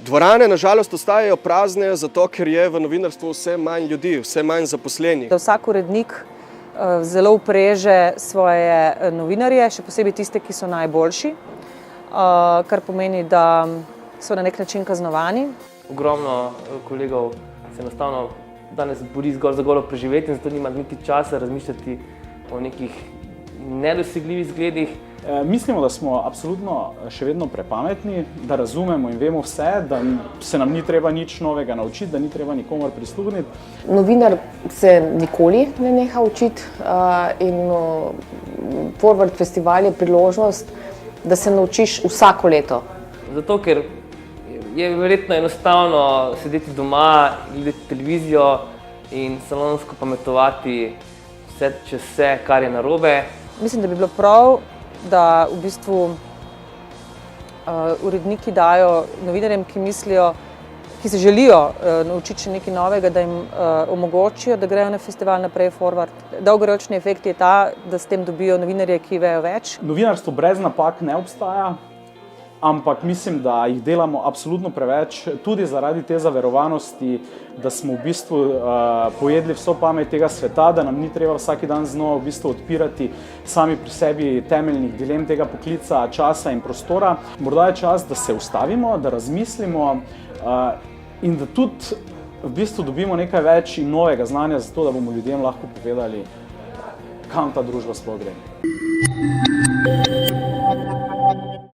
Dvorane nažalost ostajajo prazne, zato ker je v novinarstvu vse manj ljudi, vse manj zaposlenih. Da vsak urednik zelo upreže svoje novinarje, še posebej tiste, ki so najboljši, kar pomeni, da so na nek način kaznovani. Ogromno kolegov se enostavno danes bori zgolj za golo preživeti in zato nima niti časa razmišljati o nekih nedosegljivih zgledih. Mislimo, da smo absolutno še vedno prepametni, da razumemo in vemo vse, da se nam ni treba nič novega naučiti, da ni treba nikomor prisluhniti. Novinar se nikoli ne neha učiti in Forward festival je priložnost, da se naučiš vsako leto. Zato, ker je verjetno enostavno sedeti doma, gledati televizijo in salonsko pametovati vse čez vse, kar je narobe. Mislim, da bi bilo prav, da v bistvu uredniki dajo novinarjem, ki se želijo naučiti še nekaj novega, da jim omogočijo, da grejo na festival naprej Forward. Dolgoročni efekt je ta, da s tem dobijo novinarje, ki vejo več. Novinarstvo brez napak ne obstaja, ampak mislim, da jih delamo absolutno preveč, tudi zaradi te zaverovanosti, da smo v bistvu pojedli vso pamet tega sveta, da nam ni treba vsak dan znova v bistvu odpirati sami pri sebi temeljnih dilem tega poklica, časa in prostora. Morda je čas, da se ustavimo, da razmislimo in da tudi v bistvu dobimo nekaj več in novega znanja, zato da bomo ljudem lahko povedali, kam ta družba sploh gre.